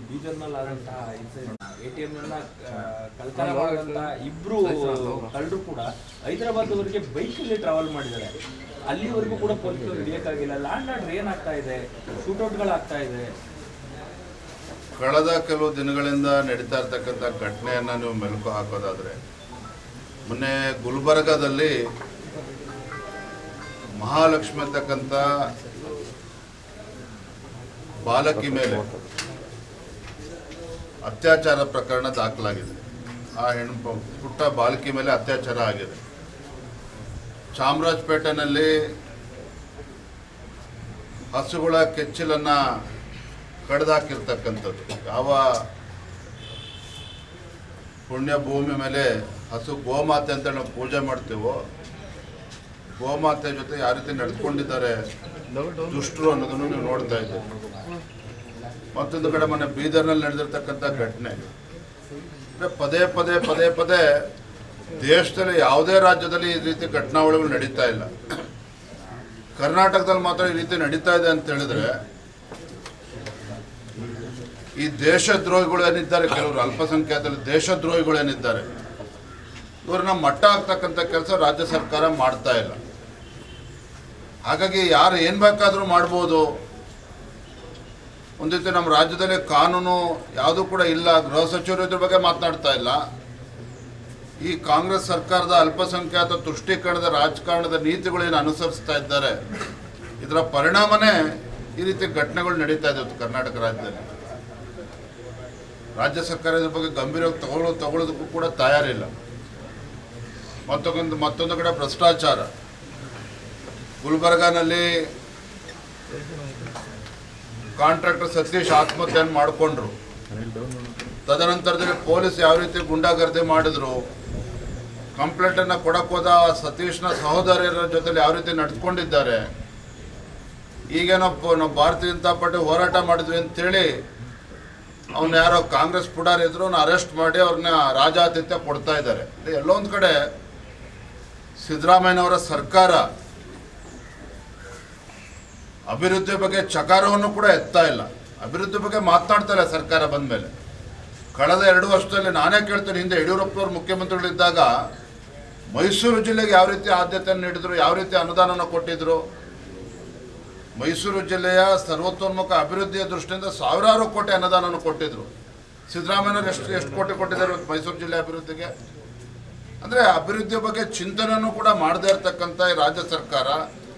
ಬೀದರ್ನಲ್ಲಿ ಆದಂತಹ ATM ಕಳ್ತನ ಮಾಡಿದಂತಹ ಇಬ್ರು ಕಳ್ಳರು ಕೂಡ ಹೈದರಾಬಾದ್ವರೆಗೆ ಬೈಕಲ್ಲಿ ಟ್ರಾವೆಲ್ ಮಾಡಿದ್ದಾರೆ. ಅಲ್ಲಿವರೆಗೂ ಕೂಡ ಪೊಲೀಸರು ಹಿಡಿಯಕ್ಕಾಗಿಲ್ಲ. ಲ್ಯಾಂಡ್ ಆರ್ಡರ್ ಏನಾಗ್ತಾ ಇದೆ, ಶೂಟೌಟ್ಗಳಾಗ್ತಾ ಇದೆ. ಕಳೆದ ಕೆಲವು ದಿನಗಳಿಂದ ನಡೀತಾ ಇರ್ತಕ್ಕಂಥ ಘಟನೆಯನ್ನು ನೀವು ಮೆಲುಕು ಹಾಕೋದಾದರೆ, ಮೊನ್ನೆ ಗುಲ್ಬರ್ಗಾದಲ್ಲಿ ಮಹಾಲಕ್ಷ್ಮಿ ಅಂತಕ್ಕಂಥ ಬಾಲಕಿ ಮೇಲೆ ಅತ್ಯಾಚಾರ ಪ್ರಕರಣ ದಾಖಲಾಗಿದೆ. ಆ ಪುಟ್ಟ ಬಾಲಕಿ ಮೇಲೆ ಅತ್ಯಾಚಾರ ಆಗಿದೆ. ಚಾಮರಾಜಪೇಟೆನಲ್ಲಿ ಹಸುಗಳ ಕೆಚ್ಚಲನ್ನು ಕಡ್ದಾಕಿರ್ತಕ್ಕಂಥದ್ದು. ಯಾವ ಪುಣ್ಯ ಭೂಮಿ ಮೇಲೆ ಹಸು ಗೋಮಾತೆ ಅಂತ ನಾವು ಪೂಜೆ ಮಾಡ್ತೀವೋ, ಗೋಮಾತೆ ಜೊತೆ ಯಾವ ರೀತಿ ನಡೆದುಕೊಂಡಿದ್ದಾರೆ ದುಷ್ಟರು ಅನ್ನೋದನ್ನು ನೀವು ನೋಡ್ತಾ ಇದ್ದೀವಿ. ಮತ್ತೊಂದು ಕಡೆ ಮೊನ್ನೆ ಬೀದರ್ನಲ್ಲಿ ನಡೆದಿರ್ತಕ್ಕಂಥ ಘಟನೆ ಪದೇ ಪದೇ ಪದೇ ಪದೇ ದೇಶದಲ್ಲಿ ಯಾವುದೇ ರಾಜ್ಯದಲ್ಲಿ ಈ ರೀತಿ ಘಟನಾವಳಿಗಳು ನಡೀತಾ ಇಲ್ಲ. ಕರ್ನಾಟಕದಲ್ಲಿ ಮಾತ್ರ ಈ ರೀತಿ ನಡೀತಾ ಇದೆ ಅಂತ ಹೇಳಿದ್ರೆ, ಈ ದೇಶದ್ರೋಹಿಗಳು ಏನಿದ್ದಾರೆ, ಕೆಲವರು ಅಲ್ಪಸಂಖ್ಯಾತರು ದೇಶದ್ರೋಹಿಗಳು ಏನಿದ್ದಾರೆ, ಇವ್ರನ್ನ ಮಟ್ಟ ಆಗ್ತಕ್ಕಂಥ ಕೆಲಸ ರಾಜ್ಯ ಸರ್ಕಾರ ಮಾಡ್ತಾ ಇಲ್ಲ. ಹಾಗಾಗಿ ಯಾರು ಏನು ಬೇಕಾದರೂ ಮಾಡ್ಬೋದು. ಒಂದು ರೀತಿ ನಮ್ಮ ರಾಜ್ಯದಲ್ಲಿ ಕಾನೂನು ಯಾವುದೂ ಕೂಡ ಇಲ್ಲ. ಗೃಹ ಸಚಿವರು ಇದ್ರ ಬಗ್ಗೆ ಮಾತನಾಡ್ತಾ ಇಲ್ಲ. ಈ ಕಾಂಗ್ರೆಸ್ ಸರ್ಕಾರದ ಅಲ್ಪಸಂಖ್ಯಾತ ತುಷ್ಟೀಕರಣದ ರಾಜಕಾರಣದ ನೀತಿಗಳೇನು ಅನುಸರಿಸ್ತಾ ಇದ್ದಾರೆ, ಇದರ ಪರಿಣಾಮನೇ ಈ ರೀತಿ ಘಟನೆಗಳು ನಡೀತಾ ಇದೆ ಕರ್ನಾಟಕ ರಾಜ್ಯದಲ್ಲಿ. ರಾಜ್ಯ ಸರ್ಕಾರ ಇದ್ರ ಬಗ್ಗೆ ಗಂಭೀರವಾಗಿ ತಗೊಳ್ಳೋದಕ್ಕೂ ಕೂಡ ತಯಾರಿಲ್ಲ. ಮತ್ತೊಂದು ಕಡೆ ಭ್ರಷ್ಟಾಚಾರ. ಗುಲ್ಬರ್ಗಾನಲ್ಲಿ ಕಾಂಟ್ರಾಕ್ಟರ್ ಸತೀಶ್ ಆತ್ಮಹತ್ಯೆಯನ್ನು ಮಾಡಿಕೊಂಡ್ರು. ತದನಂತರದಲ್ಲಿ ಪೊಲೀಸ್ ಯಾವ ರೀತಿ ಗುಂಡಾಗರ್ದಿ ಮಾಡಿದ್ರು, ಕಂಪ್ಲೇಂಟನ್ನು ಕೊಡೋಕ್ಕೋದ ಸತೀಶ್ನ ಸಹೋದರಿಯರ ಜೊತೆಲಿ ಯಾವ ರೀತಿ ನಡೆದುಕೊಂಡಿದ್ದಾರೆ. ಈಗೇನೋ ಭಾರತೀಯ ಜನತಾ ಪಾರ್ಟಿ ಹೋರಾಟ ಮಾಡಿದ್ವಿ ಅಂತೇಳಿ ಅವನು ಯಾರೋ ಕಾಂಗ್ರೆಸ್ ಪುಡಾರಿ ಇದ್ರು, ಅವ್ನ ಅರೆಸ್ಟ್ ಮಾಡಿ ಅವ್ರನ್ನ ರಾಜಾತಿಥ್ಯ ಕೊಡ್ತಾ ಇದ್ದಾರೆ. ಎಲ್ಲೊಂದು ಕಡೆ ಸಿದ್ದರಾಮಯ್ಯನವರ ಸರ್ಕಾರ ಅಭಿವೃದ್ಧಿ ಬಗ್ಗೆ ಚಕಾರವನ್ನು ಕೂಡ ಎತ್ತಾ ಇಲ್ಲ. ಅಭಿವೃದ್ಧಿ ಬಗ್ಗೆ ಮಾತನಾಡ್ತಾ ಇಲ್ಲ ಸರ್ಕಾರ ಬಂದ ಮೇಲೆ. ಕಳೆದ 2 ವರ್ಷದಲ್ಲಿ ನಾನೇ ಕೇಳ್ತೇನೆ, ಹಿಂದೆ ಯಡಿಯೂರಪ್ಪನವರು ಮುಖ್ಯಮಂತ್ರಿಗಳಿದ್ದಾಗ ಮೈಸೂರು ಜಿಲ್ಲೆಗೆ ಯಾವ ರೀತಿ ಆದ್ಯತೆಯನ್ನು ನೀಡಿದ್ರು, ಯಾವ ರೀತಿ ಅನುದಾನವನ್ನು ಕೊಟ್ಟಿದ್ರು. ಮೈಸೂರು ಜಿಲ್ಲೆಯ ಸರ್ವತೋನ್ಮುಖ ಅಭಿವೃದ್ಧಿಯ ದೃಷ್ಟಿಯಿಂದ ಸಾವಿರಾರು ಕೋಟಿ ಅನುದಾನವನ್ನು ಕೊಟ್ಟಿದ್ರು. ಸಿದ್ದರಾಮಯ್ಯನವರು ಎಷ್ಟು ಕೋಟಿ ಕೊಟ್ಟಿದ್ದಾರೆ ಮೈಸೂರು ಜಿಲ್ಲೆ ಅಭಿವೃದ್ಧಿಗೆ? ಅಂದರೆ ಅಭಿವೃದ್ಧಿಯ ಬಗ್ಗೆ ಚಿಂತನೆಯನ್ನು ಕೂಡ ಮಾಡದೇ ಇರತಕ್ಕಂಥ ಈ ರಾಜ್ಯ ಸರ್ಕಾರ